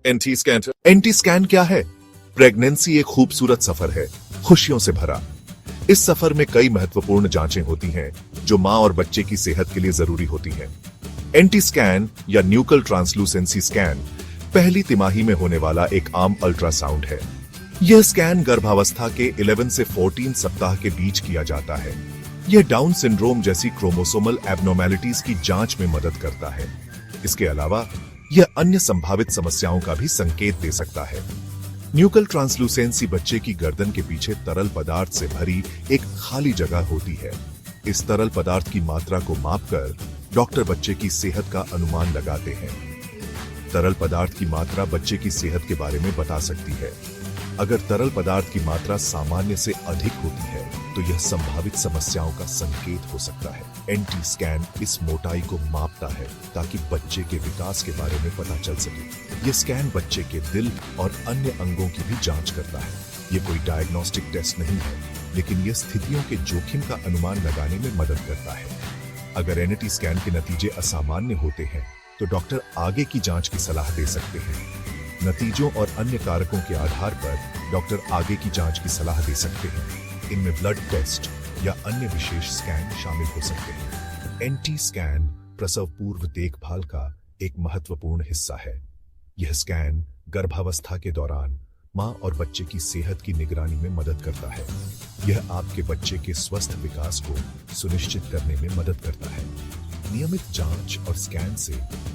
Anti scan क्या है? Pregnancy एक खूबसूरत सफर है, खुशियों से भरा। इस सफर में कई महत्वपूर्ण जांचें होती हैं जो मां और बच्चे की सेहत के लिए जरूरी होती हैं। एंटी स्कैन या न्यूकल ट्रांसलूसेंसी स्कैन पहली तिमाही में होने वाला एक आम अल्ट्रासाउंड है। यह स्कैन गर्भावस्था के 11 से 14 सप्ताह के बीच किया जाता है। यह डाउन सिंड्रोम जैसी क्रोमोसोमल एब्नॉर्मेलिटीज की जांच में मदद करता है। इसके अलावा यह अन्य संभावित समस्याओं का भी संकेत दे सकता है। न्यूकल ट्रांसलूसेंसी बच्चे की गर्दन के पीछे तरल पदार्थ से भरी एक खाली जगह होती है। इस तरल पदार्थ की मात्रा को मापकर डॉक्टर बच्चे की सेहत का अनुमान लगाते हैं। तरल पदार्थ की मात्रा बच्चे की सेहत के बारे में बता सकती है। अगर तरल पदार्थ की मात्रा सामान्य से अधिक होती है तो यह संभावित समस्याओं का संकेत हो सकता है। एंटी स्कैन इस मोटाई को मापता है ताकि बच्चे के विकास के बारे में पता चल सके। यह स्कैन बच्चे के दिल और अन्य अंगों की भी जांच करता है। यह कोई डायग्नोस्टिक टेस्ट नहीं है, लेकिन यह स्थितियों के जोखिम का अनुमान लगाने में मदद करता है। अगर एनटी स्कैन के नतीजे असामान्य होते हैं तो डॉक्टर आगे की जांच की सलाह दे सकते हैं। नतीजों और अन्य कारकों के आधार पर डॉक्टर आगे की जांच की सलाह दे सकते हैं। इनमें ब्लड टेस्ट या अन्य विशेष स्कैन शामिल हो सकते हैं। एंटी स्कैन प्रसव पूर्व देखभाल का एक महत्वपूर्ण हिस्सा है। यह स्कैन गर्भावस्था के दौरान मां और बच्चे की सेहत की निगरानी में मदद करता है। यह आपके बच्चे के स्वस्थ विकास को सुनिश्चित करने में मदद करता है। नियमित जांच और स्कैन से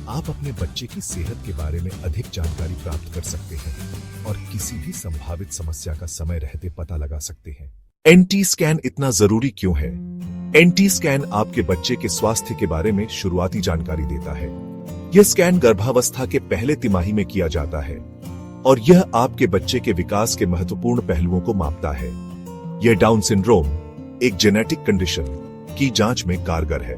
आप अपने बच्चे की सेहत के बारे में अधिक जानकारी प्राप्त कर सकते हैं और किसी भी संभावित समस्या का समय रहते पता लगा सकते हैं। एंटी स्कैन इतना जरूरी क्यों है? एंटी स्कैन आपके बच्चे के स्वास्थ्य के बारे में शुरुआती जानकारी देता है। यह स्कैन गर्भावस्था के पहले तिमाही में किया जाता है और यह आपके बच्चे के विकास के महत्वपूर्ण पहलुओं को मापता है। यह डाउन सिंड्रोम, एक जेनेटिक कंडीशन, की जांच में कारगर है।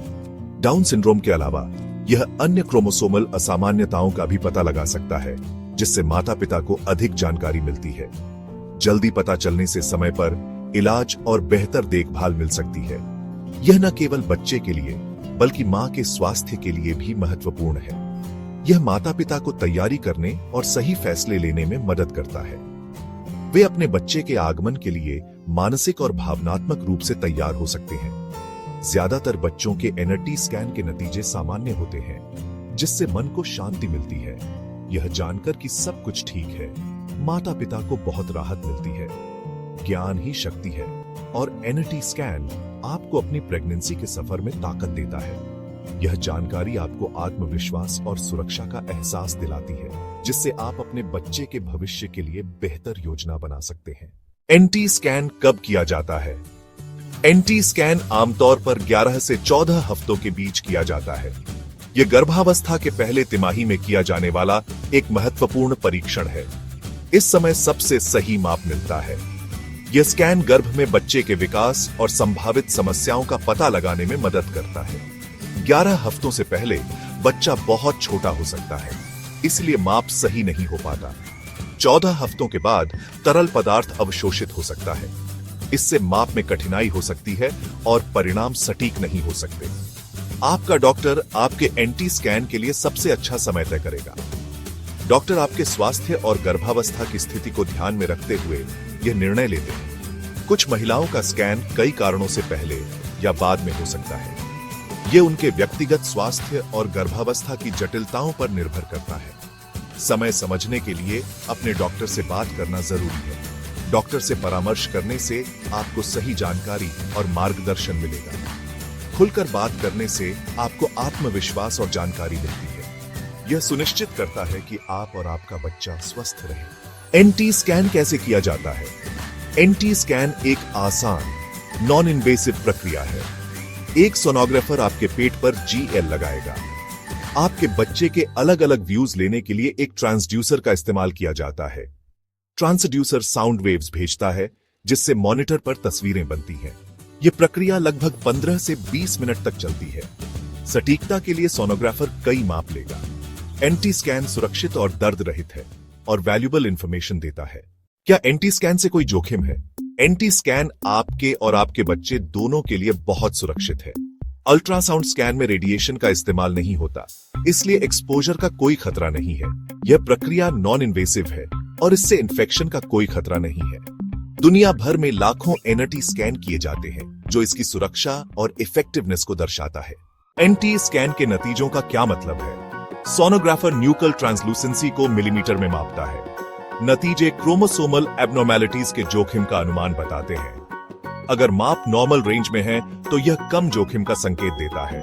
डाउन सिंड्रोम के अलावा यह अन्य क्रोमोसोमल असामान्यताओं का भी पता लगा सकता है, जिससे माता पिता को अधिक जानकारी मिलती है। जल्दी पता चलने से समय पर इलाज और बेहतर देखभाल मिल सकती है। यह न केवल बच्चे के लिए बल्कि मां के स्वास्थ्य के लिए भी महत्वपूर्ण है। यह माता पिता को तैयारी करने और सही फैसले लेने में मदद करता है। वे अपने बच्चे के आगमन के लिए मानसिक और भावनात्मक रूप से तैयार हो सकते हैं। ज्यादातर बच्चों के एनटी स्कैन के नतीजे सामान्य होते हैं, जिससे मन को शांति मिलती है। यह जानकर कि सब कुछ ठीक है, माता पिता को बहुत राहत मिलती है। ज्ञान ही शक्ति है और एनटी स्कैन आपको अपनी प्रेगनेंसी के सफर में ताकत देता है। यह जानकारी आपको आत्मविश्वास और सुरक्षा का एहसास दिलाती है, जिससे आप अपने बच्चे के भविष्य के लिए बेहतर योजना बना सकते हैं। एनटी स्कैन कब किया जाता है? एनटी स्कैन आमतौर पर 11 से 14 हफ्तों के बीच किया जाता है। यह गर्भावस्था के पहले तिमाही में किया जाने वाला एक महत्वपूर्ण परीक्षण है। इस समय सबसे सही माप मिलता है। यह स्कैन गर्भ में बच्चे के विकास और संभावित समस्याओं का पता लगाने में मदद करता है। 11 हफ्तों से पहले बच्चा बहुत छोटा हो सकता है, इसलिए माप सही नहीं हो पाता। 14 हफ्तों के बाद तरल पदार्थ अवशोषित हो सकता है। इससे माप में कठिनाई हो सकती है और परिणाम सटीक नहीं हो सकते। आपका डॉक्टर आपके एंटी स्कैन के लिए सबसे अच्छा समय तय करेगा। डॉक्टर आपके स्वास्थ्य और गर्भावस्था की स्थिति को ध्यान में रखते हुए यह निर्णय लेते हैं। कुछ महिलाओं का स्कैन कई कारणों से पहले या बाद में हो सकता है। यह उनके व्यक्तिगत स्वास्थ्य और गर्भावस्था की जटिलताओं पर निर्भर करता है। समय समझने के लिए अपने डॉक्टर से बात करना जरूरी है। डॉक्टर से परामर्श करने से आपको सही जानकारी और मार्गदर्शन मिलेगा। खुलकर बात करने से आपको आत्मविश्वास और जानकारी मिलती है। यह सुनिश्चित करता है कि आप और आपका बच्चा स्वस्थ रहे। एनटी स्कैन कैसे किया जाता है? एनटी स्कैन एक आसान, नॉन इन्वेसिव प्रक्रिया है। एक सोनोग्राफर आपके पेट पर जीएल लगाएगा। आपके बच्चे के अलग अलग व्यूज लेने के लिए एक ट्रांसड्यूसर का इस्तेमाल किया जाता है। ट्रांसड्यूसर साउंड वेव्स भेजता है, जिससे मॉनिटर पर तस्वीरें बनती हैं। यह प्रक्रिया लगभग 15 से 20 मिनट तक चलती है। सटीकता के लिए सोनोग्राफर कई माप लेगा। एनटी स्कैन सुरक्षित और दर्द रहित है और वैल्यूएबल इंफॉर्मेशन देता है। क्या एनटी स्कैन से कोई जोखिम है? एनटी स्कैन आपके और आपके बच्चे दोनों के लिए बहुत सुरक्षित है। अल्ट्रासाउंड स्कैन में रेडिएशन का इस्तेमाल नहीं होता, इसलिए एक्सपोजर का कोई खतरा नहीं है। यह प्रक्रिया नॉन इन्वेसिव है और इससे इन्फेक्शन का कोई खतरा नहीं है। दुनिया भर में लाखों एनटी स्कैन किए जाते हैं, जो इसकी सुरक्षा और इफेक्टिवनेस को दर्शाता है। एनटी स्कैन के नतीजों का क्या मतलब है? सोनोग्राफर न्यूकल ट्रांसलूसेंसी को मिलीमीटर में मापता है। नतीजे क्रोमोसोमल एब्नॉर्मेलिटीज के जोखिम का अनुमान बताते हैं। अगर माप नॉर्मल रेंज में है तो यह कम जोखिम का संकेत देता है।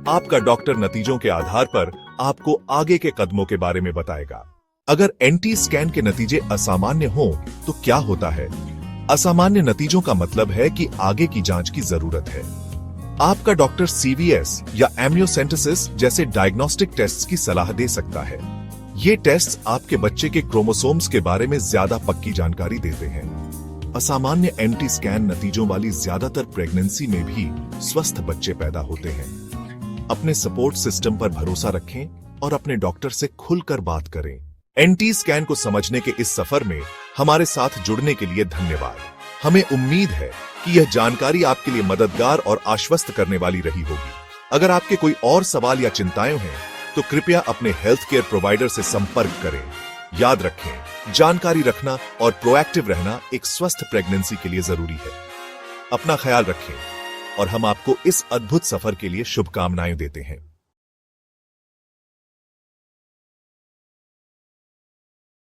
आपका डॉक्टर नतीजों के आधार पर आपको आगे के कदमों के बारे में बताएगा। अगर एनटी स्कैन के नतीजे असामान्य हों तो क्या होता है? असामान्य नतीजों का मतलब है कि आगे की जांच की जरूरत है। आपका डॉक्टर सीवीएस या एम्नियोसेंटेसिस जैसे डायग्नोस्टिक टेस्ट्स की सलाह दे सकता है। ये टेस्ट्स आपके बच्चे के क्रोमोसोम्स के बारे में ज्यादा पक्की जानकारी देते हैं। असामान्य एनटी स्कैन नतीजों वाली ज्यादातर प्रेगनेंसी में भी स्वस्थ बच्चे पैदा होते हैं। अपने सपोर्ट सिस्टम पर भरोसा रखें और अपने डॉक्टर से खुलकर बात करें। एनटी स्कैन को समझने के इस सफर में हमारे साथ जुड़ने के लिए धन्यवाद। हमें उम्मीद है कि यह जानकारी आपके लिए मददगार और आश्वस्त करने वाली रही होगी। अगर आपके कोई और सवाल या चिंताएं हैं तो कृपया अपने हेल्थ केयर प्रोवाइडर से संपर्क करें। याद रखें, जानकारी रखना और प्रोएक्टिव रहना एक स्वस्थ प्रेगनेंसी के लिए जरूरी है। अपना ख्याल रखें और हम आपको इस अद्भुत सफर के लिए शुभकामनाएं देते हैं।